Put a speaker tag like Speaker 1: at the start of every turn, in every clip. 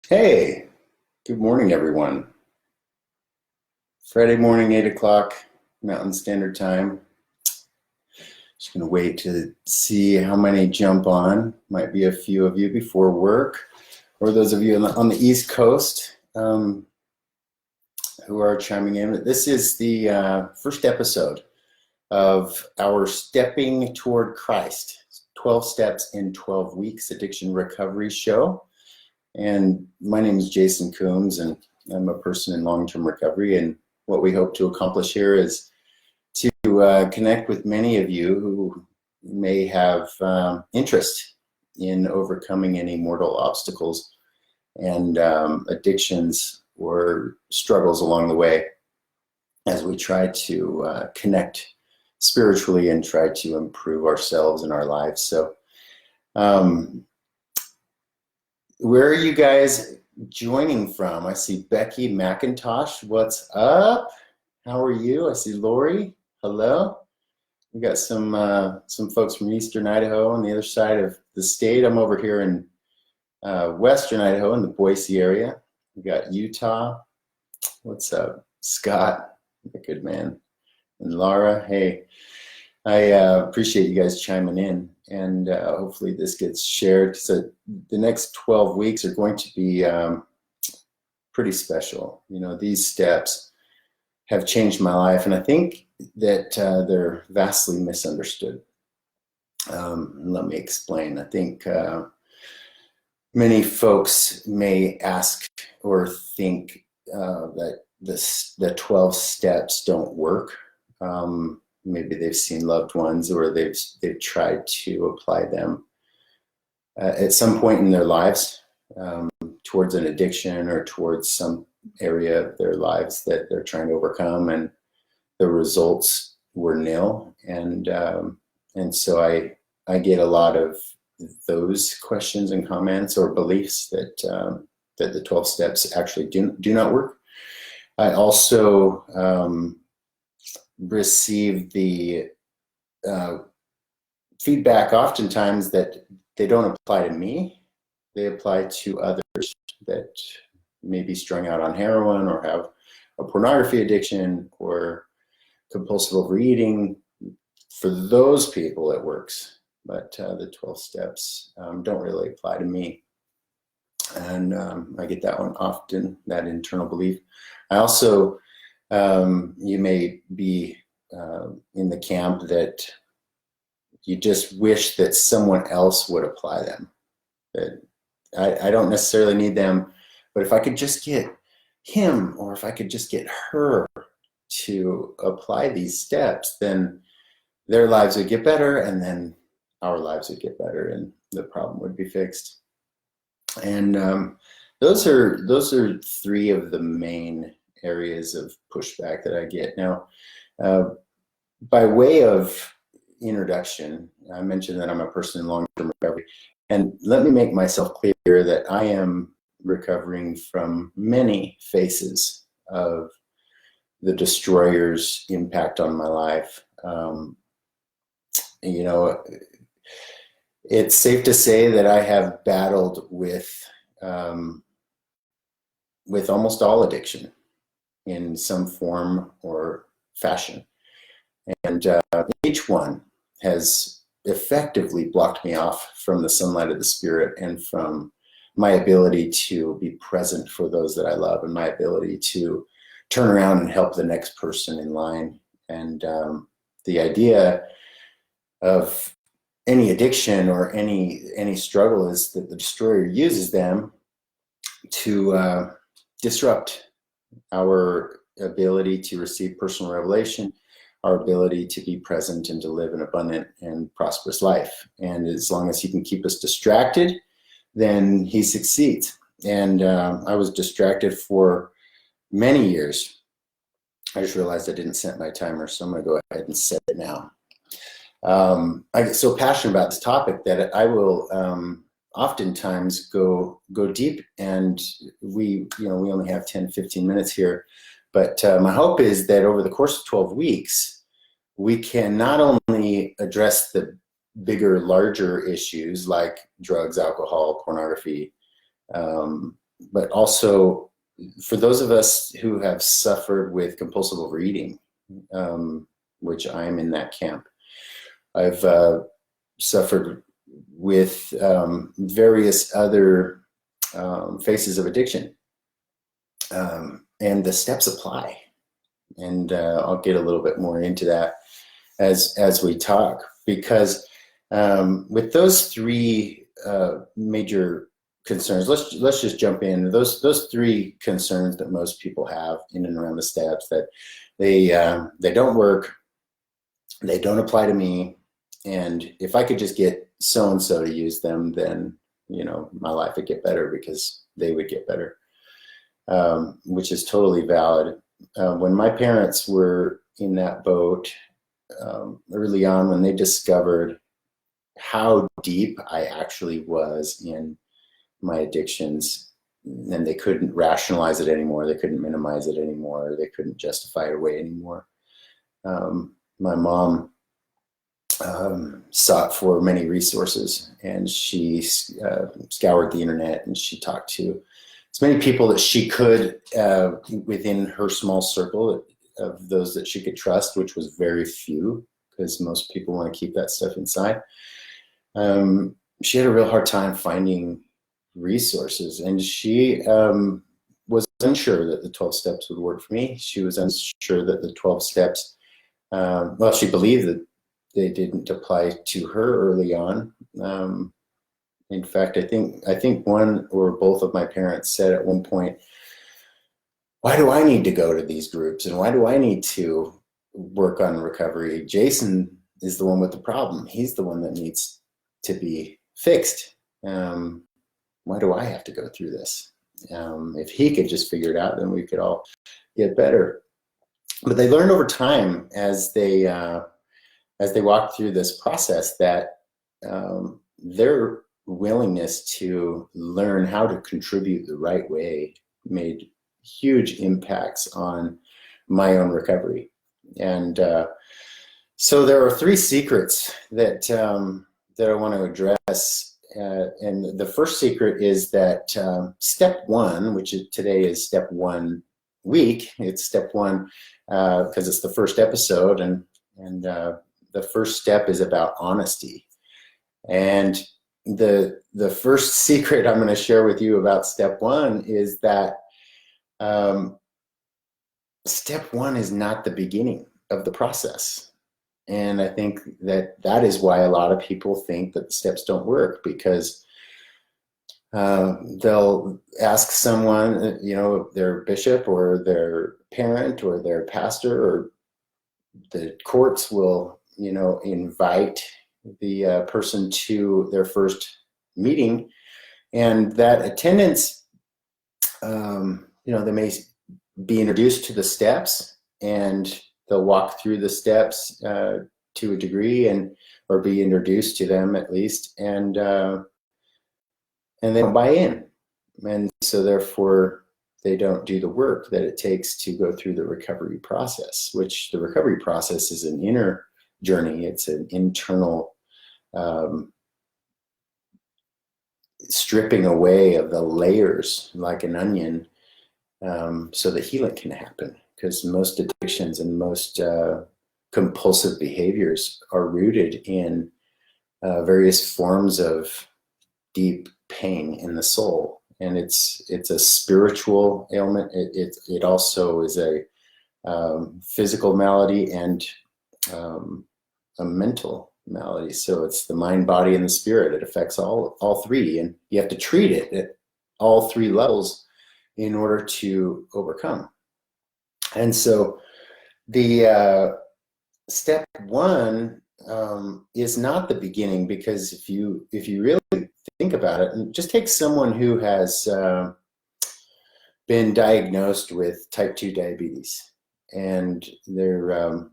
Speaker 1: Hey, good morning, everyone. Friday morning, 8 o'clock, Mountain Standard Time. Just going to wait to see how many jump on. Might be a few of you before work, or those of you on the East Coast who are chiming in. This is the first episode of our Stepping Toward Christ, 12 Steps in 12 Weeks Addiction Recovery Show. And my name is Jason Coombs, and I'm a person in long-term recovery. And what we hope to accomplish here is to connect with many of you who may have interest in overcoming any mortal obstacles and addictions or struggles along the way as we try to connect spiritually and try to improve ourselves and our lives. So where are you guys joining from? I see Becky McIntosh. What's up? How are you? I see Lori. Hello. We got some folks from Eastern Idaho on the other side of the state. I'm over here in Western Idaho in the Boise area. We got Utah. What's up? Scott, a good man. And Laura, hey. I appreciate you guys chiming in, and hopefully this gets shared. So the next 12 weeks are going to be pretty special. You know, these steps have changed my life, and I think that they're vastly misunderstood. Let me explain. I think many folks may ask or think that the 12 steps don't work. Maybe they've seen loved ones, or they've tried to apply them at some point in their lives towards an addiction or towards some area of their lives that they're trying to overcome, and the results were nil. And so I get a lot of those questions and comments or beliefs that the 12 steps actually do not work. I also receive the feedback oftentimes that they don't apply to me. They apply to others that may be strung out on heroin or have a pornography addiction or compulsive overeating. For those people, it works, but the 12 steps don't really apply to me. And I get that one often, that internal belief. I also you may be in the camp that you just wish that someone else would apply them. That I don't necessarily need them, but if I could just get him, or if I could just get her to apply these steps, then their lives would get better, and then our lives would get better, and the problem would be fixed. And those are three of the main areas of pushback that I get. Now, by way of introduction, I mentioned that I'm a person in long-term recovery, and let me make myself clear that I am recovering from many phases of the destroyer's impact on my life. You know, it's safe to say that I have battled with almost all addiction in some form or fashion. And each one has effectively blocked me off from the sunlight of the Spirit and from my ability to be present for those that I love, and my ability to turn around and help the next person in line. And the idea of any addiction or any struggle is that the destroyer uses them to disrupt our ability to receive personal revelation, our ability to be present and to live an abundant and prosperous life. And as long as he can keep us distracted, then he succeeds. And I was distracted for many years. I just realized I didn't set my timer, so I'm going to go ahead and set it now. I get so passionate about this topic that I will oftentimes go deep, and we only have 10, 15 minutes here. But my hope is that over the course of 12 weeks, we can not only address the bigger, larger issues like drugs, alcohol, pornography, but also for those of us who have suffered with compulsive overeating, which I'm in that camp. I've suffered with various other phases of addiction, and the steps apply. And I'll get a little bit more into that as we talk, because with those three major concerns, let's just jump in. Those three concerns that most people have in and around the steps, that they don't work, they don't apply to me, and if I could just get so and so to use them, then my life would get better because they would get better, which is totally valid. When my parents were in that boat early on, when they discovered how deep I actually was in my addictions, and they couldn't rationalize it anymore, they couldn't minimize it anymore, they couldn't justify it away anymore. My mom sought for many resources, and she scoured the internet, and she talked to as many people that she could within her small circle of those that she could trust, which was very few, because most people want to keep that stuff inside. She had a real hard time finding resources, and she was unsure that the 12 steps would work for me. She was unsure that the 12 steps, she believed that they didn't apply to her early on. In fact, I think one or both of my parents said at one point, "Why do I need to go to these groups, and why do I need to work on recovery? Jason is the one with the problem. He's the one that needs to be fixed. Why do I have to go through this? If he could just figure it out, then we could all get better." But they learned over time as they walked through this process that their willingness to learn how to contribute the right way made huge impacts on my own recovery. And so there are three secrets that I want to address. And the first secret is that step one, which today is step 1 week, it's step one because it's the first episode, and the first step is about honesty. And the first secret I'm going to share with you about step one is that step one is not the beginning of the process. And I think that is why a lot of people think that the steps don't work, because they'll ask someone, their bishop or their parent or their pastor, or the courts will, invite the person to their first meeting, and that attendance, they may be introduced to the steps, and they'll walk through the steps to a degree, or be introduced to them at least, and they don't buy in, and so therefore they don't do the work that it takes to go through the recovery process. Which the recovery process is an inner journey; it's an internal stripping away of the layers like an onion, so that healing can happen. Because most addictions and most compulsive behaviors are rooted in various forms of deep pain in the soul, and it's a spiritual ailment. It also is a physical malady and a mental malady. So it's the mind, body, and the spirit. It affects all three, and you have to treat it at all three levels in order to overcome. And so the step one is not the beginning, because if you really think about it, and just take someone who has been diagnosed with type 2 diabetes, and they're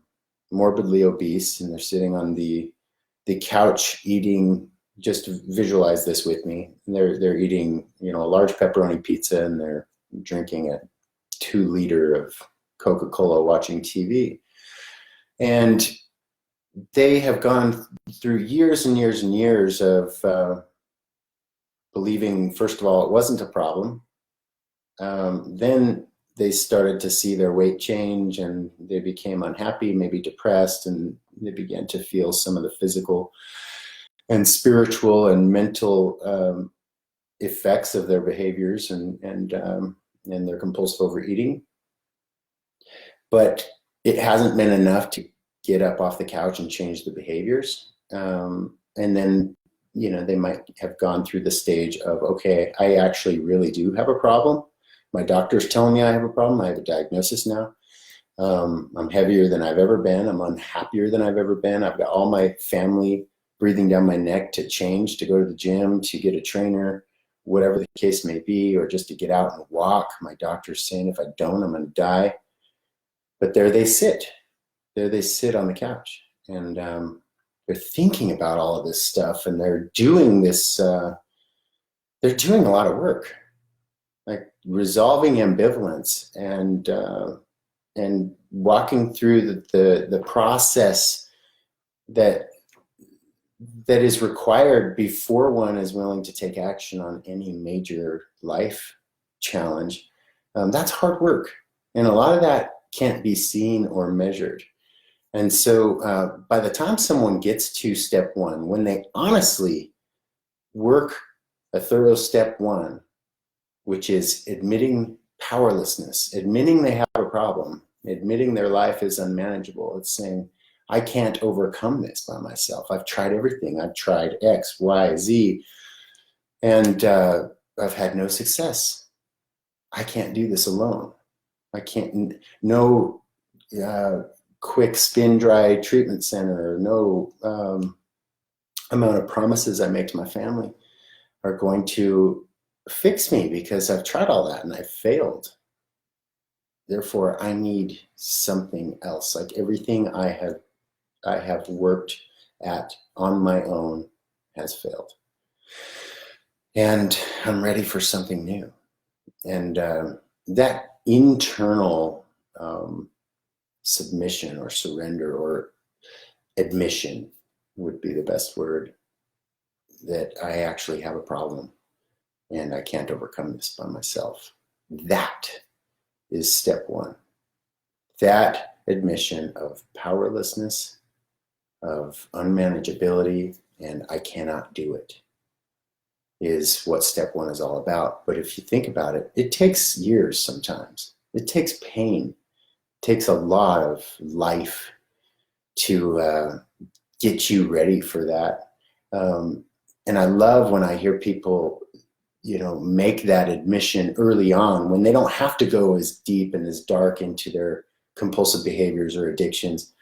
Speaker 1: morbidly obese, and they're sitting on the couch eating. Just visualize this with me. They're eating, a large pepperoni pizza, and they're drinking a 2-liter of Coca-Cola, watching TV. And they have gone through years and years and years of believing, first of all, it wasn't a problem, then they started to see their weight change, and they became unhappy, maybe depressed, and they began to feel some of the physical and spiritual and mental effects of their behaviors and their compulsive overeating. But it hasn't been enough to get up off the couch and change the behaviors. And then, they might have gone through the stage of, okay, I actually really do have a problem. My doctor's telling me I have a problem. I have a diagnosis now. I'm heavier than I've ever been. I'm unhappier than I've ever been. I've got all my family breathing down my neck to change, to go to the gym, to get a trainer, whatever the case may be, or just to get out and walk. My doctor's saying if I don't, I'm going to die. But there they sit. There they sit on the couch. And they're thinking about all of this stuff, and they're doing this. They're doing a lot of work, like resolving ambivalence and walking through the process that is required before one is willing to take action on any major life challenge. That's hard work, and a lot of that can't be seen or measured. And so by the time someone gets to step one, when they honestly work a thorough step one, which is admitting powerlessness, admitting they have a problem, admitting their life is unmanageable, it's saying, I can't overcome this by myself. I've tried everything. I've tried X, Y, Z, and I've had no success. I can't do this alone. I can't, no quick spin dry treatment center, no amount of promises I make to my family are going to fix me, because I've tried all that and I've failed. Therefore, I need something else. Like everything I have worked at on my own has failed. And I'm ready for something new. And that internal submission or surrender or admission would be the best word, that I actually have a problem and I can't overcome this by myself. That is step one. That admission of powerlessness, of unmanageability, and I cannot do it, is what step one is all about. But if you think about it, it takes years sometimes. It takes pain. It takes a lot of life to get you ready for that. And I love when I hear people, make that admission early on, when they don't have to go as deep and as dark into their compulsive behaviors or addictions,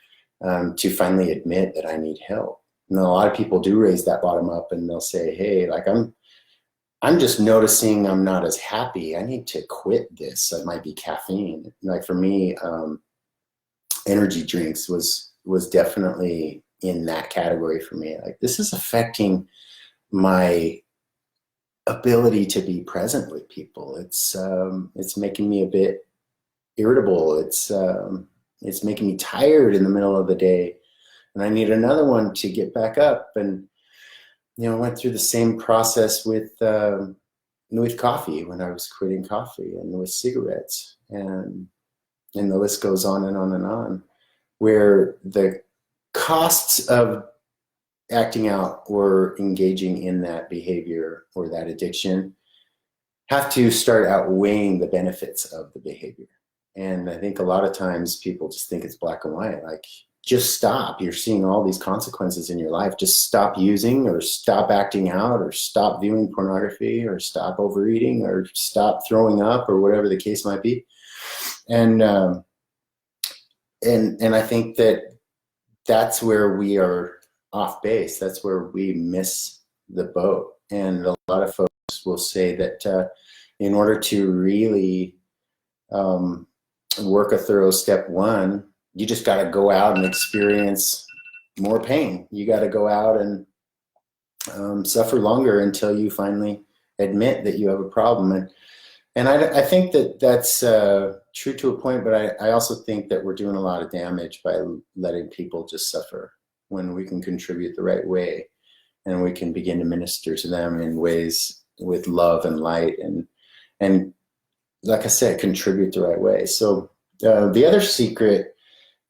Speaker 1: to finally admit that I need help. And a lot of people do raise that bottom up, and they'll say, hey, like I'm just noticing I'm not as happy. I need to quit this. It might be caffeine. Like for me, energy drinks was definitely in that category for me. Like, this is affecting my ability to be present with people. It's making me a bit irritable. It's making me tired in the middle of the day, and I need another one to get back up. And I went through the same process with coffee, when I was quitting coffee, and with cigarettes, and the list goes on and on and on, where the costs of acting out or engaging in that behavior or that addiction have to start outweighing the benefits of the behavior. And I think a lot of times people just think it's black and white. Like, just stop. You're seeing all these consequences in your life. Just stop using, or stop acting out, or stop viewing pornography, or stop overeating, or stop throwing up, or whatever the case might be. And I think that's where we are off base. That's where we miss the boat. And a lot of folks will say that in order to really work a thorough step one, you just got to go out and experience more pain. You got to go out and suffer longer until you finally admit that you have a problem. And I think that's true to a point, but I also think that we're doing a lot of damage by letting people just suffer, when we can contribute the right way, and we can begin to minister to them in ways with love and light, and like I said, contribute the right way. So the other secret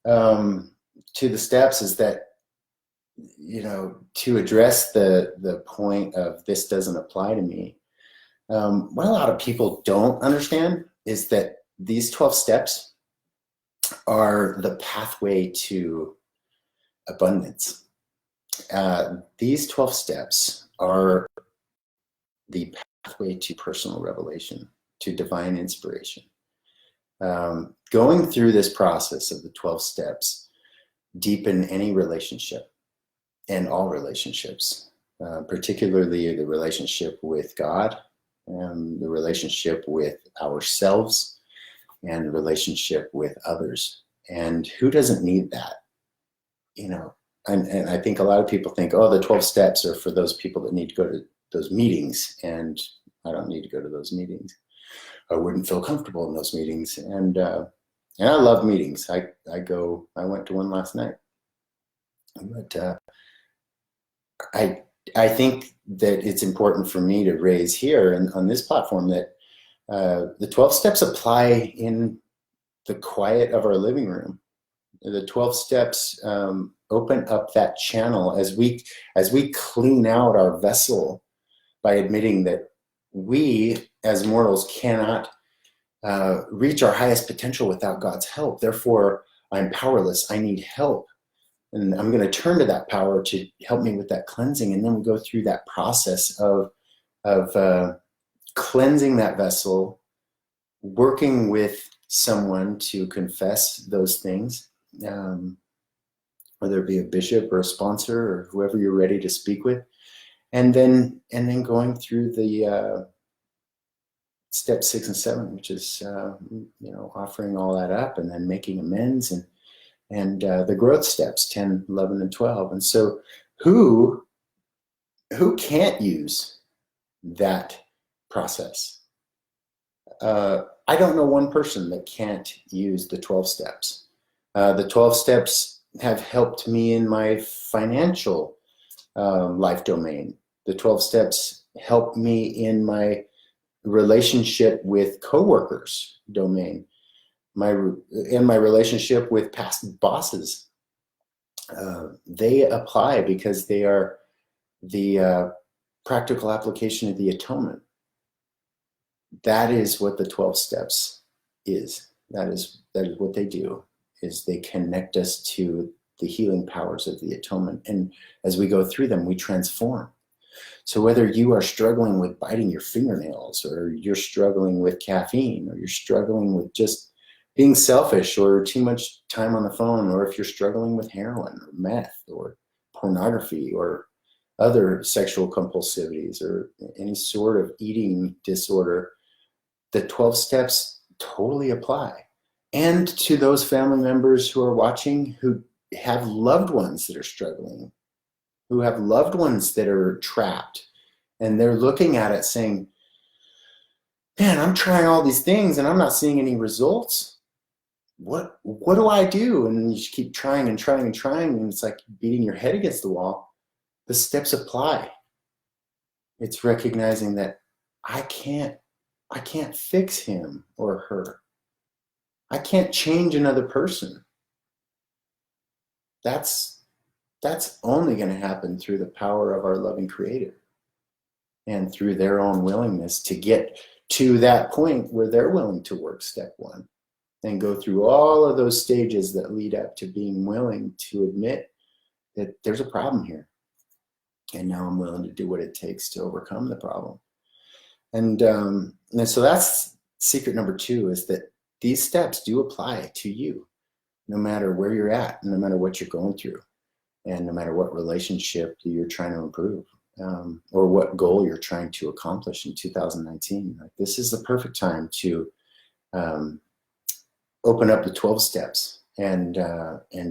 Speaker 1: to the steps is that, to address the point of this doesn't apply to me, what a lot of people don't understand is that these 12 steps are the pathway to abundance. These 12 steps are the pathway to personal revelation, to divine inspiration. Going through this process of the 12 steps deepen any relationship and all relationships, particularly the relationship with God, and the relationship with ourselves, and the relationship with others. And who doesn't need that? And I think a lot of people think, oh, the 12 steps are for those people that need to go to those meetings, and I don't need to go to those meetings. I wouldn't feel comfortable in those meetings. And I love meetings. I went to one last night. But I think that it's important for me to raise here and on this platform that the 12 steps apply in the quiet of our living room. The 12 steps open up that channel as we clean out our vessel by admitting that we as mortals cannot reach our highest potential without God's help. Therefore, I'm powerless. I need help. And I'm going to turn to that power to help me with that cleansing. And then we go through that process of cleansing that vessel, working with someone to confess those things, whether it be a bishop or a sponsor or whoever you're ready to speak with, and then going through the step 6 and 7, which is offering all that up and then making amends, and the growth steps 10, 11, and 12. And so who can't use that process? I don't know one person that can't use the 12 steps. The 12 steps have helped me in my financial life domain. The 12 steps help me in my relationship with coworkers domain, my relationship with past bosses. They apply because they are the practical application of the atonement. That is what the 12 steps is. That is what they do, is they connect us to the healing powers of the atonement. And as we go through them, we transform. So whether you are struggling with biting your fingernails, or you're struggling with caffeine, or you're struggling with just being selfish or too much time on the phone, or if you're struggling with heroin or meth or pornography or other sexual compulsivities or any sort of eating disorder, the 12 steps totally apply. And to those family members who are watching who have loved ones that are struggling, who have loved ones that are trapped, and they're looking at it saying, man, I'm trying all these things and I'm not seeing any results. What do I do? And you just keep trying and trying and trying, and it's like beating your head against the wall. The steps apply. It's recognizing that I can't fix him or her. I can't change another person. That's only going to happen through the power of our loving Creator and through their own willingness to get to that point where they're willing to work step 1 and go through all of those stages that lead up to being willing to admit that there's a problem here. And now I'm willing to do what it takes to overcome the problem. And so that's secret number 2, is that these steps do apply to you, no matter where you're at, no matter what you're going through, and no matter what relationship you're trying to improve, or what goal you're trying to accomplish in 2019. Like, this is the perfect time to open up the 12 steps and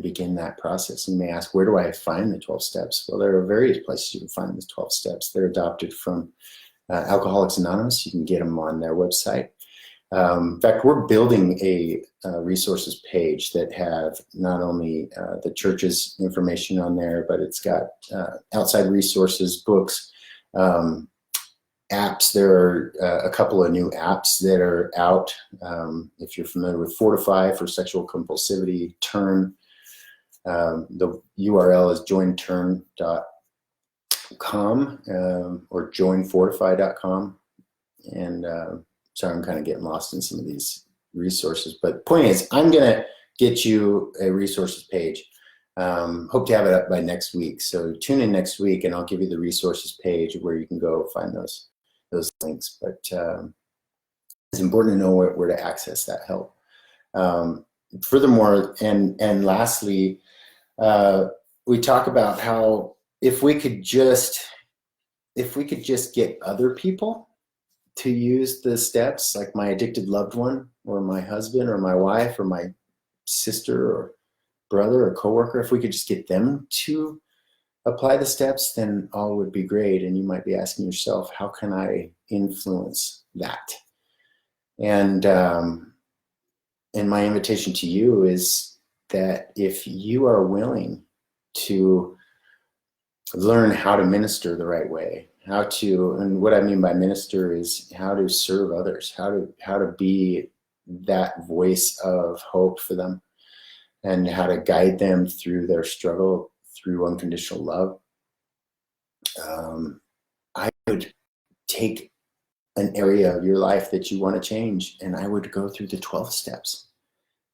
Speaker 1: begin that process. You may ask, where do I find the 12 steps? Well, there are various places you can find the 12 steps. They're adopted from Alcoholics Anonymous. You can get them on their website. In fact, we're building a resources page that have not only the church's information on there, but it's got outside resources, books, apps. There are a couple of new apps that are out. If you're familiar with Fortify for sexual compulsivity, Turn. The URL is jointurn.com or joinfortify.com. And sorry, I'm kind of getting lost in some of these resources. But the point is, I'm going to get you a resources page. Hope to have it up by next week. So tune in next week and I'll give you the resources page where you can go find those links. But it's important to know where to access that help. Furthermore, and lastly, we talk about how if we could just get other people to use the steps, like my addicted loved one or my husband or my wife or my sister or brother or coworker, if we could just get them to apply the steps, then all would be great. And you might be asking yourself, how can I influence that? And my invitation to you is that if you are willing to learn how to minister the right way, and what I mean by minister is how to serve others, how to be that voice of hope for them, and how to guide them through their struggle through unconditional love. I would take an area of your life that you want to change, and I would go through the 12 steps.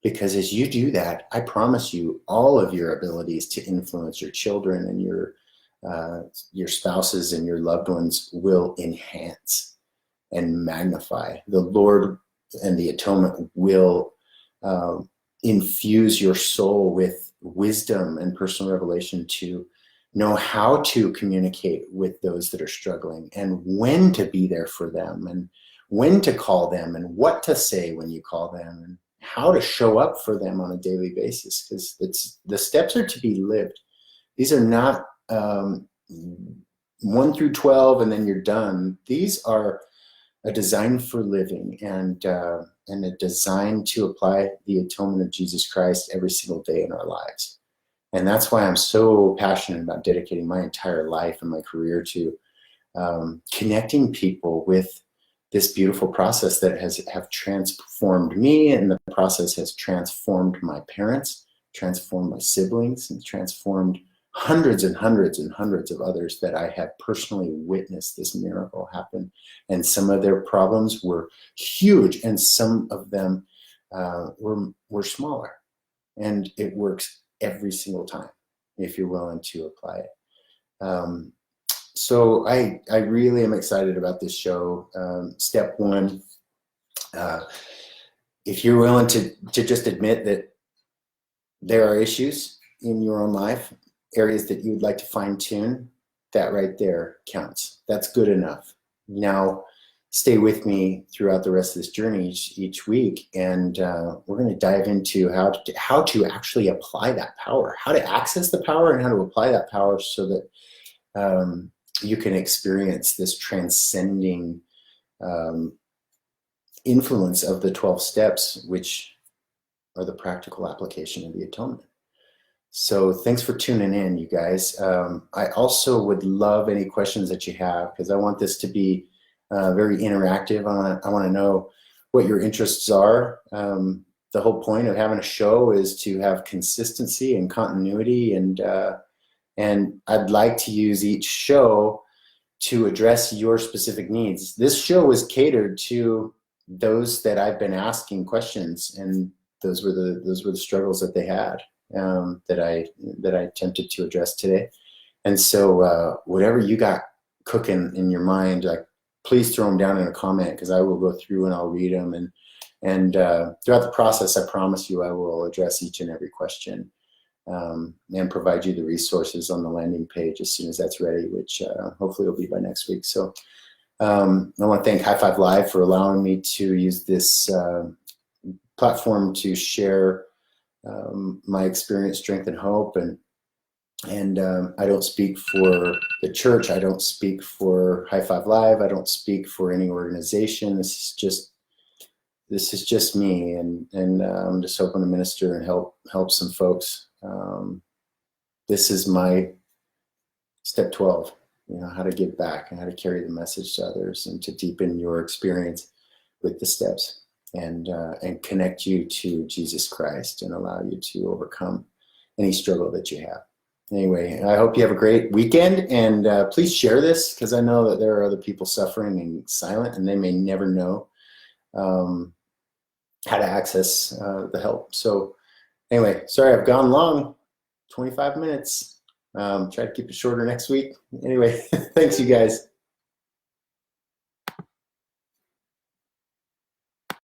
Speaker 1: Because as you do that, I promise you, all of your abilities to influence your children and your spouses and your loved ones will enhance and magnify. The Lord and the atonement will infuse your soul with wisdom and personal revelation to know how to communicate with those that are struggling, and when to be there for them, and when to call them, and what to say when you call them, and how to show up for them on a daily basis, because the steps are to be lived. These are not 1 through 12 and then you're done. These are a design for living, and a design to apply the atonement of Jesus Christ every single day in our lives. And that's why I'm so passionate about dedicating my entire life and my career to connecting people with this beautiful process that have transformed me, and the process has transformed my parents, transformed my siblings, and transformed hundreds and hundreds and hundreds of others that I have personally witnessed this miracle happen. And some of their problems were huge, and some of them were smaller. And it works every single time if you're willing to apply it. So I really am excited about this show. Step one, if you're willing to just admit that there are issues in your own life, areas that you would like to fine tune, that right there counts. That's good enough. Now, stay with me throughout the rest of this journey each week, and we're going to dive into how to actually apply that power, how to access the power, and how to apply that power so that you can experience this transcending influence of the 12 steps, which are the practical application of the atonement. So thanks for tuning in, you guys. I also would love any questions that you have, because I want this to be very interactive. I want to know what your interests are. The whole point of having a show is to have consistency and continuity, and I'd like to use each show to address your specific needs. This show is catered to those that I've been asking questions, and those were the struggles that they had, that I attempted to address today. And so whatever you got cooking in your mind, like, please throw them down in a comment, because I will go through and I'll read them, and throughout the process, I promise you I will address each and every question, and provide you the resources on the landing page as soon as that's ready, which hopefully will be by next week. So I want to thank High Five Live for allowing me to use this platform to share my experience, strength, and hope. And I don't speak for the church. I don't speak for High Five Live. I don't speak for any organization. This is just me, and I'm just hoping to minister and help some folks. This is my step 12. how to give back and how to carry the message to others and to deepen your experience with the steps and connect you to Jesus Christ and allow you to overcome any struggle that you have. Anyway, I hope you have a great weekend, and please share this, because I know that there are other people suffering and silent, and they may never know how to access the help. So anyway, sorry I've gone long, 25 minutes. Try to keep it shorter next week. Anyway, thanks you guys.